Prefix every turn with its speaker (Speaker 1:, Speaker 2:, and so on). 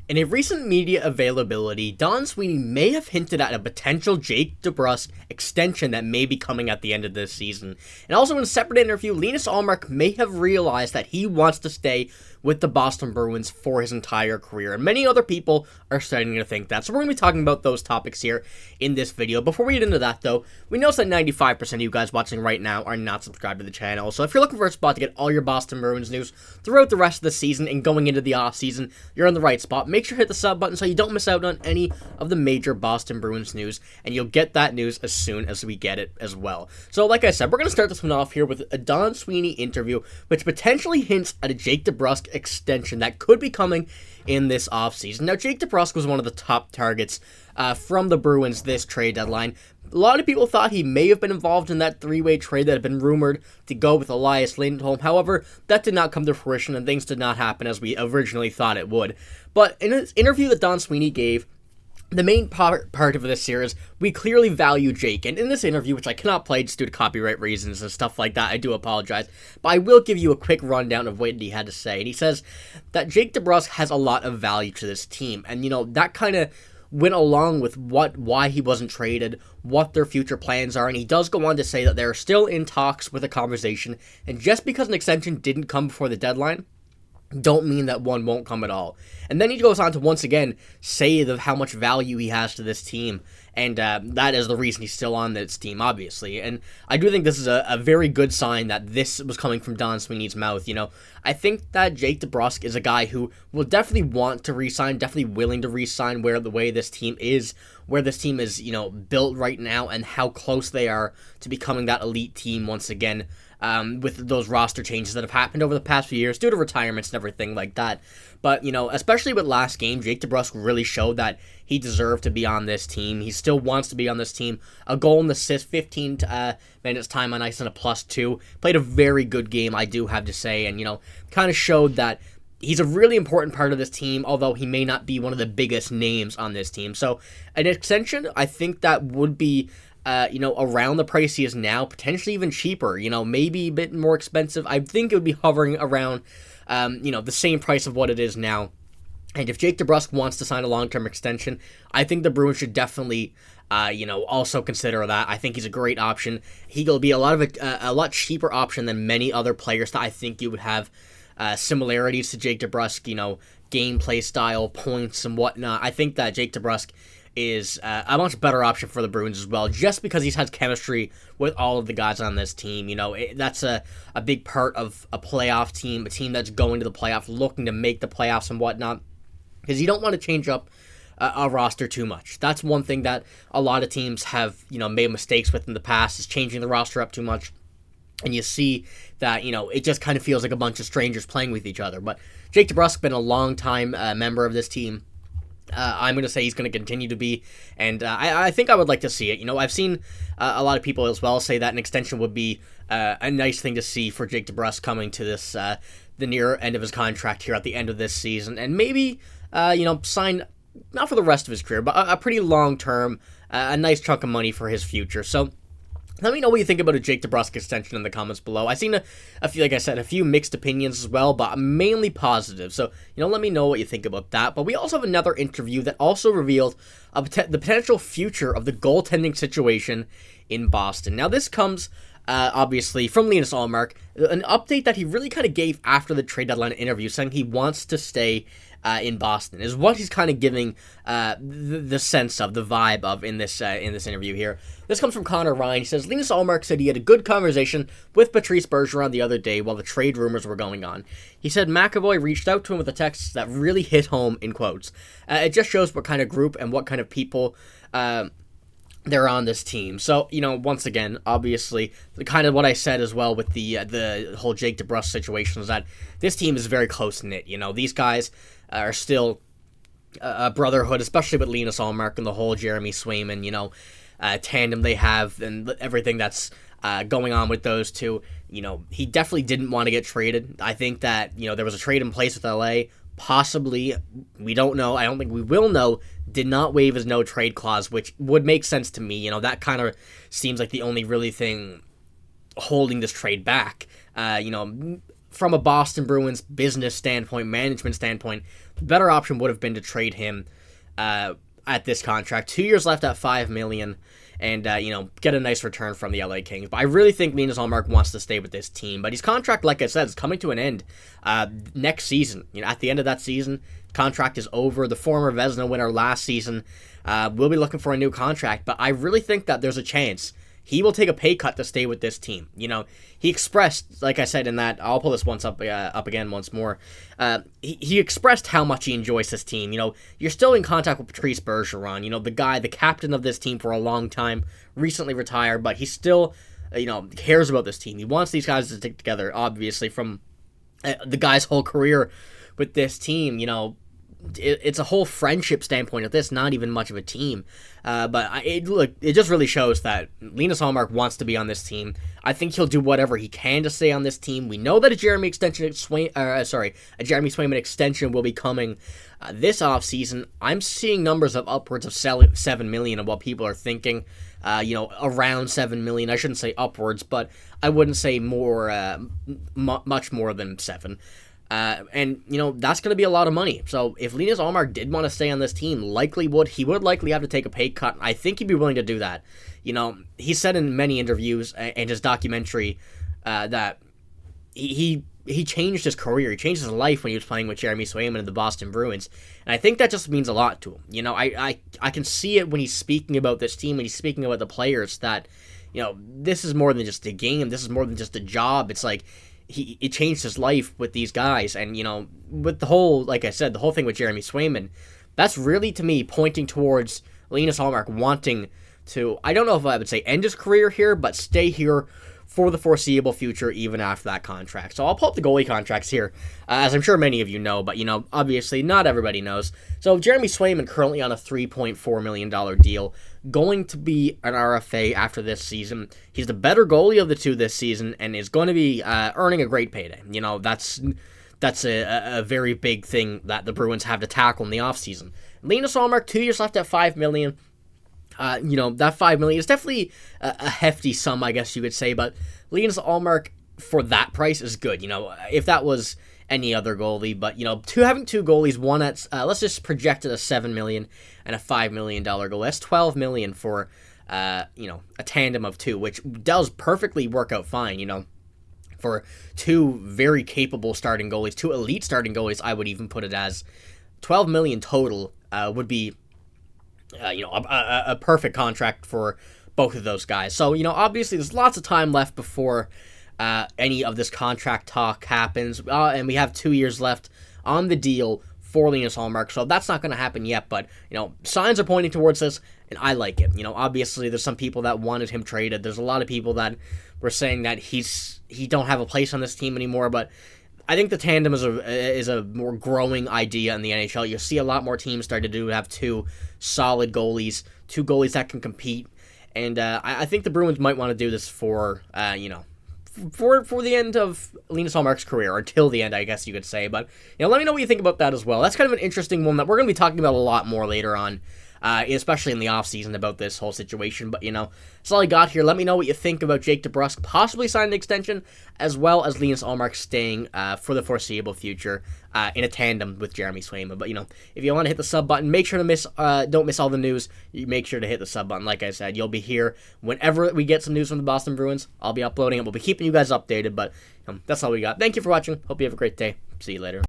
Speaker 1: In a recent media availability, Don Sweeney may have hinted at a potential Jake DeBrusk extension that may be coming at the end of this season. And also in a separate interview, Linus Ullmark may have realized that he wants to stay with the Boston Bruins for his entire career. And many other people are starting to think that. So we're going to be talking about those topics here in this video. Before we get into that though, we notice that 95% of you guys watching right now are not subscribed to the channel. So if you're looking for a spot to get all your Boston Bruins news throughout the rest of the season and going into the offseason, you're in the right spot. Make sure to hit the sub button so you don't miss out on any of the major Boston Bruins news, and you'll get that news as soon as we get it as well. So like I said, we're going to start this one off here with a Don Sweeney interview, which potentially hints at a Jake DeBrusk extension that could be coming in this offseason. Now, Jake DeBrusk was one of the top targets from the Bruins this trade deadline. A lot of people thought he may have been involved in that three-way trade that had been rumored to go with Elias Lindholm. However, that did not come to fruition and things did not happen as we originally thought it would. But in an interview that Don Sweeney gave, the main part of this here is we clearly value Jake. And in this interview, which I cannot play just due to copyright reasons and stuff like that, I do apologize. But I will give you a quick rundown of what he had to say. And he says that Jake DeBrusk has a lot of value to this team. And, you know, that kind of went along with why he wasn't traded, what their future plans are, and he does go on to say that they're still in talks with a conversation, and just because an extension didn't come before the deadline, don't mean that one won't come at all. And then he goes on to once again say how much value he has to this team, and that is the reason he's still on this team, obviously. And I do think this is a very good sign that this was coming from Don Sweeney's mouth. You know, I think that Jake DeBrusk is a guy who will definitely want to re-sign, definitely willing to re-sign where this team is, you know, built right now, and how close they are to becoming that elite team once again. With those roster changes that have happened over the past few years due to retirements and everything like that. But, you know, especially with last game, Jake DeBrusk really showed that he deserved to be on this team. He still wants to be on this team. A goal and assist, 15 minutes time on ice and a +2. Played a very good game, I do have to say, and, you know, kind of showed that he's a really important part of this team, although he may not be one of the biggest names on this team. So an extension, I think that would be you know, around the price he is now, potentially even cheaper, you know, maybe a bit more expensive. I think it would be hovering around, you know, the same price of what it is now. And if Jake DeBrusk wants to sign a long-term extension, I think the Bruins should definitely, you know, also consider that. I think he's a great option. He'll be a lot cheaper option than many other players that I think you would have similarities to Jake DeBrusk, you know, gameplay style, points, and whatnot. I think that Jake DeBrusk is a much better option for the Bruins as well, just because he's had chemistry with all of the guys on this team. You know, that's a big part of a playoff team, a team that's going to the playoffs, looking to make the playoffs and whatnot, because you don't want to change up a roster too much. That's one thing that a lot of teams have, you know, made mistakes with in the past, is changing the roster up too much. And you see that, you know, it just kind of feels like a bunch of strangers playing with each other. But Jake DeBrusk has been a long-time member of this team. I'm going to say he's going to continue to be, and I think I would like to see it. You know, I've seen a lot of people as well say that an extension would be a nice thing to see for Jake DeBrusk coming to this, the near end of his contract here at the end of this season, and maybe, you know, sign, not for the rest of his career, but a pretty long-term, a nice chunk of money for his future. So let me know what you think about a Jake DeBrusk extension in the comments below. I've seen a few, like I said, a few mixed opinions as well, but mainly positive. So, you know, let me know what you think about that. But we also have another interview that also revealed the potential future of the goaltending situation in Boston. Now, this comes, obviously, from Linus Ullmark, an update that he really kind of gave after the trade deadline interview, saying he wants to stay in Boston, is what he's kind of giving the sense of, the vibe of in this interview here. This comes from Connor Ryan. He says, Linus Ullmark said he had a good conversation with Patrice Bergeron the other day while the trade rumors were going on. He said McAvoy reached out to him with a text that really hit home, in quotes. It just shows what kind of group and what kind of people they're on this team. So, you know, once again, obviously, kind of what I said as well with the whole Jake DeBrusk situation is that this team is very close-knit. You know, these guys are still a brotherhood, especially with Linus Ullmark and the whole Jeremy Swayman, you know, tandem they have, and everything that's going on with those two. You know, he definitely didn't want to get traded. I think that, you know, there was a trade in place with LA. Possibly, we don't know. I don't think we will know. Did not waive his no trade clause, which would make sense to me. You know, that kind of seems like the only really thing holding this trade back. You know, from a Boston Bruins business standpoint, management standpoint, the better option would have been to trade him at this contract. 2 years left at $5 million. And, get a nice return from the LA Kings. But I really think Linus Ullmark wants to stay with this team. But his contract, like I said, is coming to an end next season. At the end of that season, contract is over. The former Vezina winner last season will be looking for a new contract. But I really think that there's a chance he will take a pay cut to stay with this team. He expressed, like I said in that, I'll pull this up again once more. He expressed how much he enjoys this team. You're still in contact with Patrice Bergeron, the captain of this team for a long time, recently retired, but he still, cares about this team. He wants these guys to stick together, obviously, from the guy's whole career with this team. It's a whole friendship standpoint of this, not even much of a team. But it just really shows that Linus Ullmark wants to be on this team. I think he'll do whatever he can to stay on this team. We know that a Jeremy Swayman extension will be coming this offseason. I'm seeing numbers of upwards of $7 million of what people are thinking. Around $7 million. I shouldn't say upwards, but I wouldn't say more, much more than 7. That's going to be a lot of money. So if Linus Ullmark did want to stay on this team, he would likely have to take a pay cut. I think he'd be willing to do that. He said in many interviews and his documentary that he changed his career. He changed his life when he was playing with Jeremy Swayman and the Boston Bruins. And I think that just means a lot to him. I can see it when he's speaking about this team and he's speaking about the players that, this is more than just a game. This is more than just a job. It's like, He changed his life with these guys, and with the whole, like I said, the whole thing with Jeremy Swayman, that's really to me pointing towards Linus Ullmark wanting to, I don't know if I would say end his career here, but stay here for the foreseeable future, even after that contract. So I'll pull up the goalie contracts here, as I'm sure many of you know, but obviously not everybody knows. So Jeremy Swayman currently on a $3.4 million deal, going to be an RFA after this season. He's the better goalie of the two this season, and is going to be earning a great payday. That's a very big thing that the Bruins have to tackle in the offseason. Linus Ullmark, 2 years left at $5 million. That $5 million is definitely a hefty sum, I guess you could say, but Linus Ullmark for that price is good. If that was any other goalie, but having two goalies, one at let's just project it as $7 million and a $5 million goalie. That's $12 million for a tandem of two, which does perfectly work out fine. For two very capable starting goalies, two elite starting goalies, I would even put it as $12 million total would be. A perfect contract for both of those guys. So, obviously there's lots of time left before any of this contract talk happens. And we have 2 years left on the deal for Linus Ullmark. So that's not going to happen yet. But, signs are pointing towards this, and I like it. Obviously there's some people that wanted him traded. There's a lot of people that were saying that he don't have a place on this team anymore. But I think the tandem is a more growing idea in the NHL. You see a lot more teams start to have two solid goalies, two goalies that can compete, and I think the Bruins might want to do this for the end of Linus Ullmark's career, or till the end, I guess you could say. But let me know what you think about that as well. That's kind of an interesting one that we're going to be talking about a lot more later on. Especially in the offseason about this whole situation. But, that's all I got here. Let me know what you think about Jake DeBrusk possibly signing an extension, as well as Linus Ullmark staying for the foreseeable future in a tandem with Jeremy Swayman. But, if you want to hit the sub button, make sure to don't miss all the news. You make sure to hit the sub button. Like I said, you'll be here whenever we get some news from the Boston Bruins. I'll be uploading it. We'll be keeping you guys updated. But that's all we got. Thank you for watching. Hope you have a great day. See you later.